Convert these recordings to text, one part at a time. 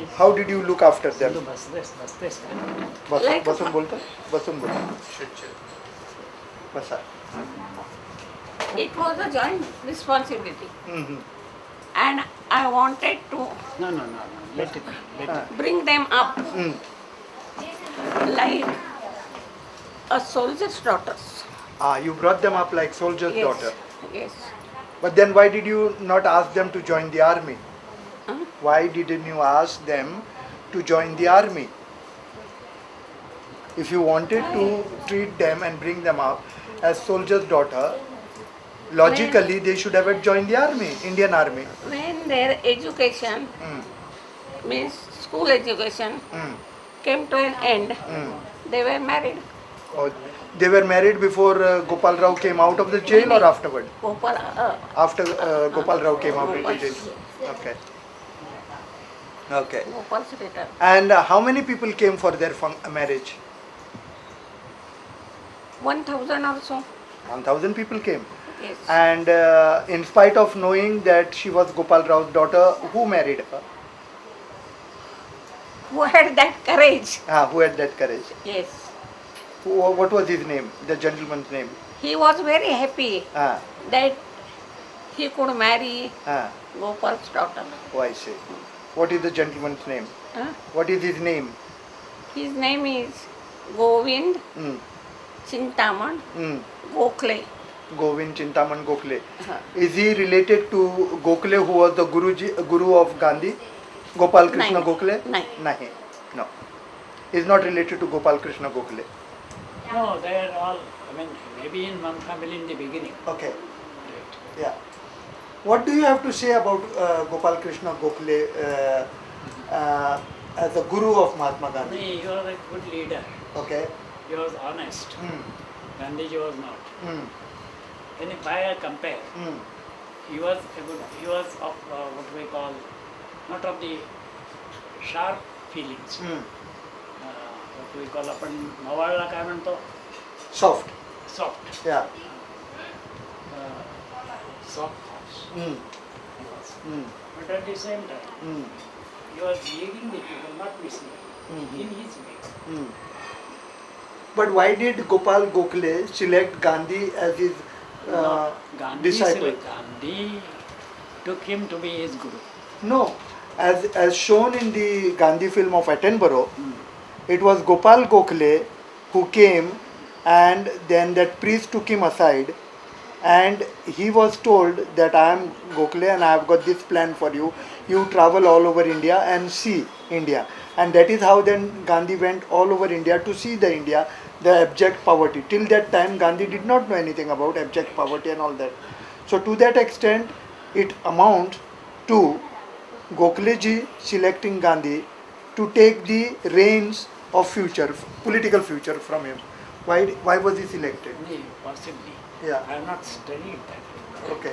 How did you look after them? Like- बसून बोलता? बसून बोलता. बसा. It was a joint responsibility. Mhm. And I wanted to No. Let it. bring them up Mm. like a soldier's daughters. You brought them up like soldier's Yes. daughter. Yes. But then why did you not ask them to join the army? Huh? Why didn't you ask them to join the army? If you wanted to treat them and bring them up as soldier's daughter, logically they should have joined the army, Indian army. When their education, Mm. means school education, Mm. came to an end, Mm. they were married. Oh, they were married before Gopal Rao came out of the jail or afterward? Gopal, After Gopal Rao came out of the jail. Okay. Okay. Gopal's return. And how many people came for their marriage? 1,000 or so. 1,000 people came. Yes. And in spite of knowing that she was Gopal Rao's daughter, who married her? Who had that courage? Who had that courage? Yes. What was his name? The gentleman's name? He was very happy Ah, that he could marry ah. Gopal's daughter. Oh, I see. What is the gentleman's name? Huh? What is his name? His name is Govind Mm. Chintaman Mm. Gokhale. Govind Chintaman Gokhale. Huh. Is he related to Gokhale, who was the Guru of Gandhi? Gopal Krishna Nahi. Gokhale? Nahi. Nahi. No. Is not related to Gopal Krishna Gokhale. No, they are all, maybe in one family in the beginning. Okay. Right. Yeah. What do you have to say about Gopal Krishna Gokhale as a guru of Mahatma Gandhi? He was a good leader. Okay. He was honest. Mm. Gandhiji was not. Mm. And if I compare, Mm. he was of what we call, not of the sharp feelings. Mm. What we call आपण मवाळला काय म्हणतो, Soft. soft. Yeah. Soft thoughts. Mm. He was. Mm. But at the same time, Mm. he was leading the people, not misleading, Mhm. in his way. Mm. But why did Gopal Gokhale select Gandhi as his disciple? Gandhi took him to be his guru. No. As shown in the Gandhi film of Attenborough, it was Gopal Gokhale who came, and then that priest took him aside, and he was told that I am Gokhale and I have got this plan for you. You travel all over India and see India. And that is how then Gandhi went all over India to see the India, the abject poverty. Till that time Gandhi did not know anything about abject poverty and all that. So to that extent it amounts to Gokhale ji selecting Gandhi to take the reins of future, political future from him. Why was he selected? Maybe, possibly. Yeah. I have not studied that. Okay.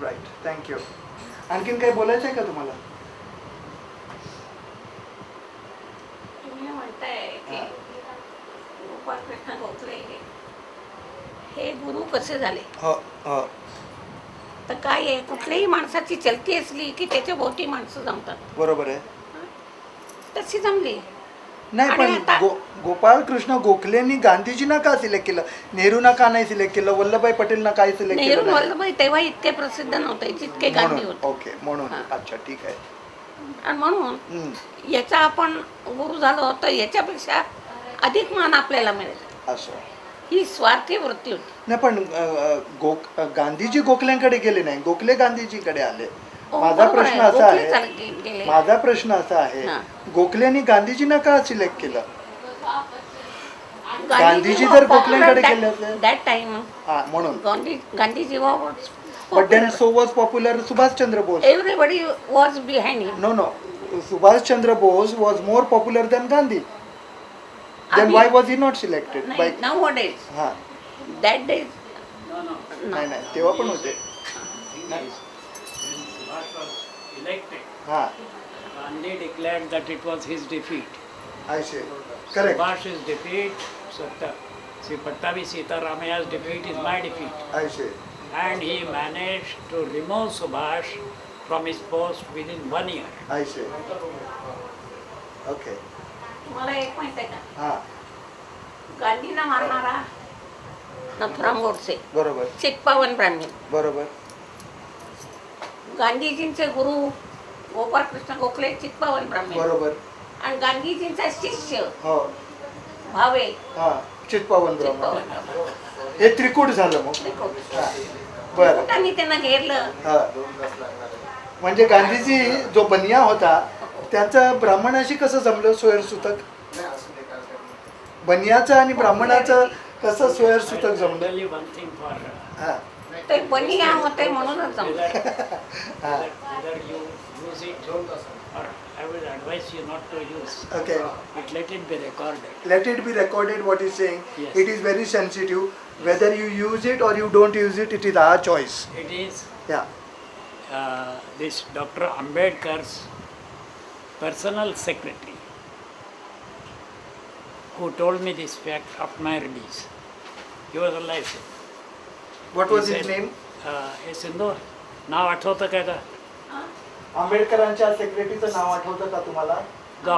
Right. Thank you. आणखीन काही बोलायचं आहे का तुम्हाला? तुम्ही म्हणताय की गोपाल कृष्ण गोखले हे गुरु कसे झाले? हो हो तर काय आहे, कुठल्याही माणसाची चलती असली की त्याच्या भोवती माणसं जमतात. बरोबर आहे. तशी जमली. नाही आणि पण आता- गोपाल कृष्ण गोखलेंनी गांधीजींना का सिलेक्ट केलं, नेहरूंना का नाही सिलेक्ट केलं, वल्लभभाई पटेलना काय सिलेक्ट नेहरू केलं नाही? वल्लभभाई तेव्हा इतके प्रसिद्ध नव्हते जितके गांधी म्हणून होते. ओके म्हणून हां. अच्छा ठीक आहे. आणि म्हणून हम्म. याचा आपण गुरु झालो तर याच्यापेक्षा अधिक मान आपल्याला मिळेल. असं ही स्वार्थी वृत्ती होती. नाही पण गांधीजी गोखल्यांकडे गेले नाही, गोखले गांधीजीकडे आले. हो, माझा बरोबर प्रश्न आहे. असा गोखले आहे, गेले. माझा प्रश्न असा आहे, हां. गोखलेंनी गांधीजींना का सिलेक्ट केलं? गांधीजी जर गोखलेंकडे गेले असते दॅट टाइम हा म्हणून. Gandhiji was but then so was popular Subhash Chandra Bose. Everybody was behind him. No, no. Subhash Chandra Bose was more popular than Gandhi. Then why was he not selected? नाही, nowadays हा that day No. नाही नाही तेव्हा पण होते. Thing is, when Subhash was elected, हा Gandhi declared that it was his defeat. I see. Correct. Subhash's defeat, Sri Pattavi Sitaramayya's defeat is my defeat. I see. And he managed to remove Subhash from his post within 1 year. I see. Okay. तुम्हाला एक माहित आहे का हां गांधींना मारणारा नथुराम गोडसे बरोबर चित्पावन ब्राह्मण बरोबर गांधीजींचे गुरु गोपाळ कृष्ण गोखले चित्पावन ब्राह्मण बरोबर आणि गांधीजींचा शिष्य हो भावे हां चित्पावन ब्रह्म चित्पावन ब्राह्मण हे त्रिकूट झालं मग हां बरं त्रिकुटांनी त्यांना घेरलं हां म्हणजे गांधीजी जो बनिया होता त्यांचं ब्राह्मणाशी कसं जमलं सोयरसूतक बनियाचं आणि ब्राह्मणाचं कसं सोयरसूतक जमलं Tell you one thing for हां ते बनिया होते म्हणूनच जमलं whether you use it or I will advise you not to use. Okay. Let it be recorded. Let it be recorded what he's saying. Yes. It is very sensitive. Whether you use it or you don't use it, it is our choice. It is Yeah. this Dr. Ambedkar's personal secretary who told me this fact of my release. He was alive. What was He his said, name? हे सिंधू नाव आठवतं का ग? आंबेडकरांच्या सेक्रेटरीचं नाव आठवतं का तुम्हाला? जो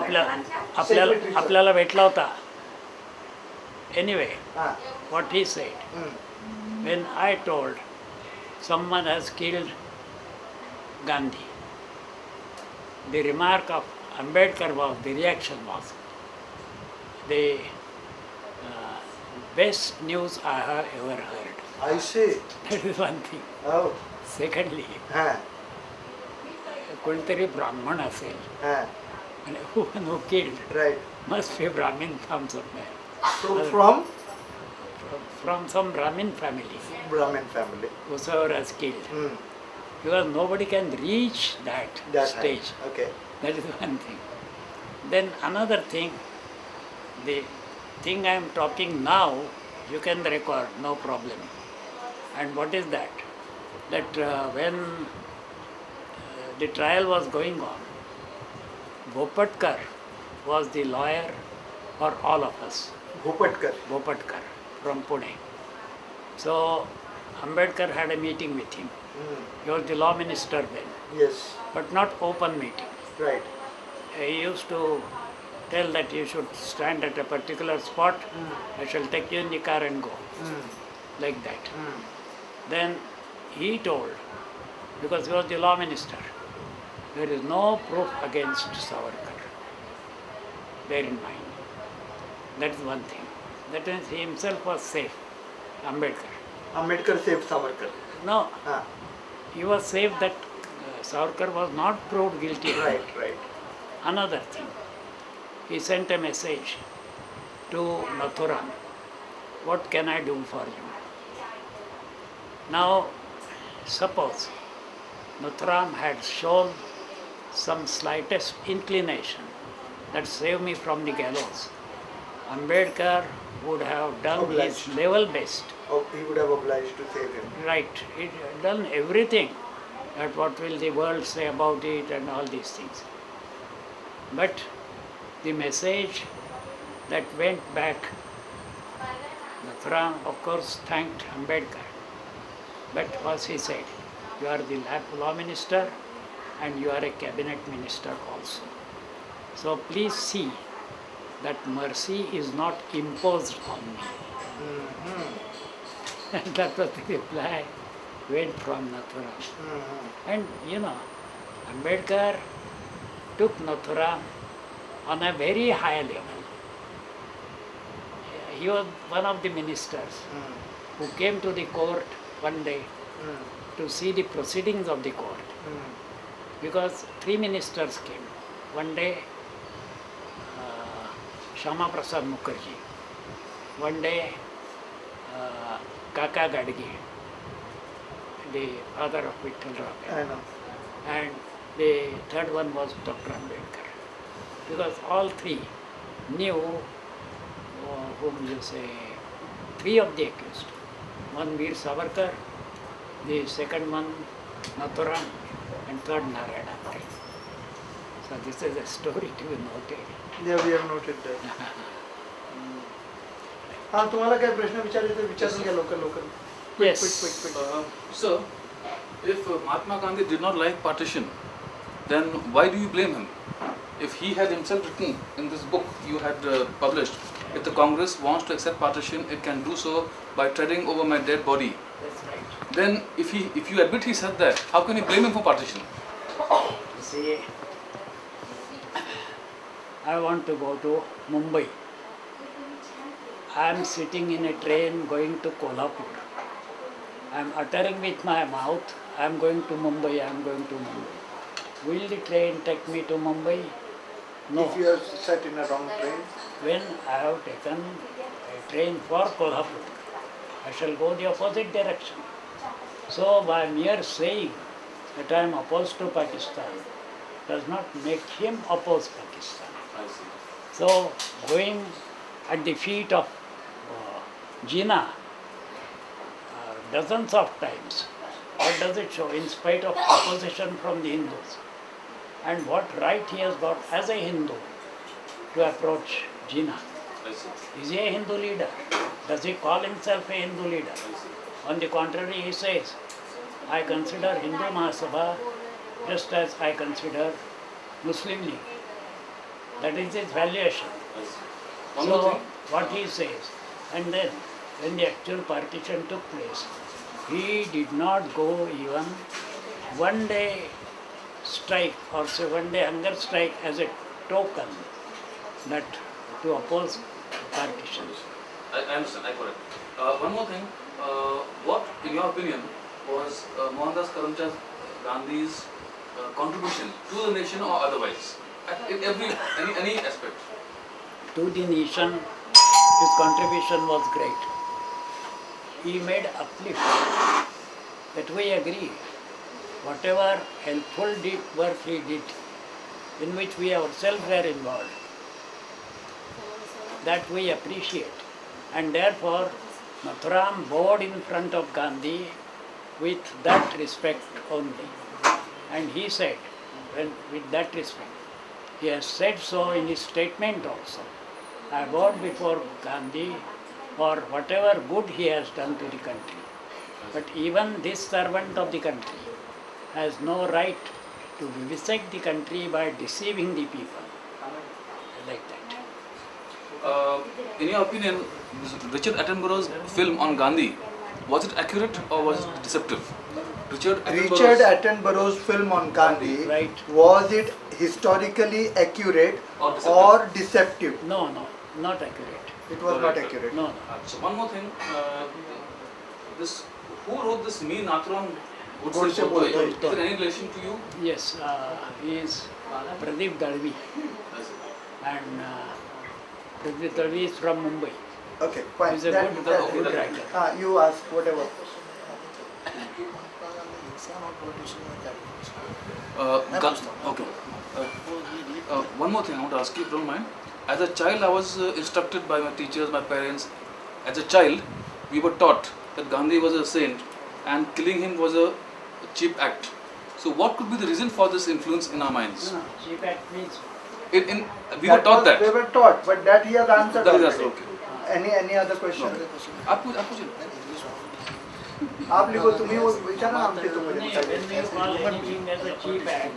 आपल्याला भेटला होता. Anyway, हां. what he said, when I told someone has killed Gandhi, the remark of Ambedkar was, the reaction was, the best news I have ever heard. I see. That is one thing. Oh. Secondly, हां. कोणतरी ब्राह्मण असेल हां. आणि who killed Right. must be Brahmin from somewhere. So from From some Brahmin family, Brahmin family. whosoever has killed. Hmm. Because nobody can reach that That stage. height. Okay. That is one thing. Then another thing, the thing I am talking now, you can record, no problem. And what is that? That when the trial was going on, Bopatkar was the lawyer for all of us. Gopatkar. Bopatkar from Pune. So Ambedkar had a meeting with him. Hmm. He was the law minister then, Yes. but not open meeting. Right. He used to tell that you should stand at a particular spot. I shall take you in the car and go, Hmm. like that. Hmm. Then he told, because he was the law minister, there is no proof against Savarkar. Bear in mind. That is one thing. That means he himself was safe, Ambedkar. Ambedkar saved Savarkar. No, Ah. he was safe that Savarkar was not proved guilty. Right. Right. Another thing, he sent a message to Nathuram, what can I do for you? Now, suppose Nathuram had shown some slightest inclination that saved me from the gallows, Ambedkar would have done Obliged. his level best. Oh, he would have obliged to save him. Right, he had done everything. That what will the world say about it and all these things. But the message that went back, Nathuram of course thanked Ambedkar. But what he said, you are the law minister and you are a cabinet minister also. So please see that mercy is not imposed on me. And that was the reply went from Nathuram. And you know, Ambedkar took Nathuram on a very high level. He was one of the ministers who came to the court one day to see the proceedings of the court. Because three ministers came. One day, Shama Prasad Mukherjee. One day, Kaka Gadge, the father of Vittal I Rao. know. And the third one was Dr. Ambedkar. Because all three knew whom you say, three of the accused. One Veer Savarkar, the second one Nathuram, and third Narayana. So this is a story to be noted. Yeah, we have noted that. हां तुम्हाला काय प्रश्न विचारायचे विचारून घ्या local Yes. Quick. So, If Mahatma Gandhi did not like partition, then why do you blame him? If he had himself written in this book you had published, if the Congress wants to accept partition, it can do so by treading over my dead body. That's right. Then if you admit he said that, how can you blame him for partition? You see, I want to go to Mumbai. I am sitting in a train going to Kolhapur. I am uttering with my mouth, I am going to Mumbai, I am going to Mumbai. Will the train take me to Mumbai? No. If you are set in a wrong train, When I have taken a train for Kolhapur, I shall go the opposite direction. So by mere saying that I am opposed to Pakistan does not make him oppose Pakistan. I see. So going at the feet of Jinnah dozens of times, what does it show? In spite of opposition from the Hindus. And what right he has got as a Hindu to approach Jinnah? I see. Is he a Hindu leader? Does he call himself a Hindu leader? I see. On the contrary, he says, I consider Hindu Mahasabha just as I consider Muslim League. That is his valuation. I see. One more So, thing. what he says, and then when the actual partition took place, he did not go even one day strike or say one day hunger strike as a token that to oppose partition. I understand, I got it. One more thing, what, in your opinion, was Mohandas Karamchand Gandhi's contribution to the nation or otherwise? In any aspect? To the nation, his contribution was great. He made uplift. That we agree. Whatever helpful work he did, in which we ourselves were involved, that we appreciate. And therefore, Nathuram bowed in front of Gandhi with that respect only. And he said, with that respect, he has said so in his statement also. I bowed before Gandhi for whatever good he has done to the country. But even this servant of the country has no right to vivisect the country by deceiving the people. Like that. In your opinion, Richard Attenborough's film on Gandhi, was it accurate or was it deceptive? Richard Attenborough's film on Gandhi, Right. was it historically accurate Or deceptive? or deceptive? No, not accurate. It was not accurate. No. So one more thing, this who wrote this Me Nathuram Godse Godse Bolta Bolta? hai. Is there any relation to you? Yes, he is Pradeep Dalvi. And Pradeep Dalvi is from Mumbai. Okay, fine. He's a That- good that- writer. You ask whatever. Okay. One more thing I want to ask you, if you don't mind. As a child, I was instructed by my teachers, my parents. As a child, we were taught that Gandhi was a saint and killing him was a cheap act. So, what could be the reason for this influence in our minds? No, cheap act means We were taught that. We were taught, but that he has answered. That is already. okay. Any other question? आप पूछिए. आप लिखो तुम्ही वो विचारा ना आमचे तो मुझे when you call anything as a cheap act,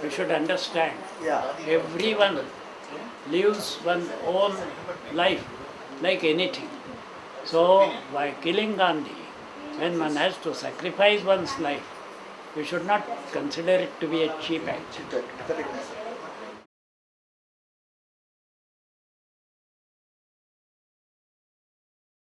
you should understand Yeah. everyone lives one's own life like anything. So by killing Gandhi, when one has to sacrifice one's life, you should not consider it to be a cheap act. Correct.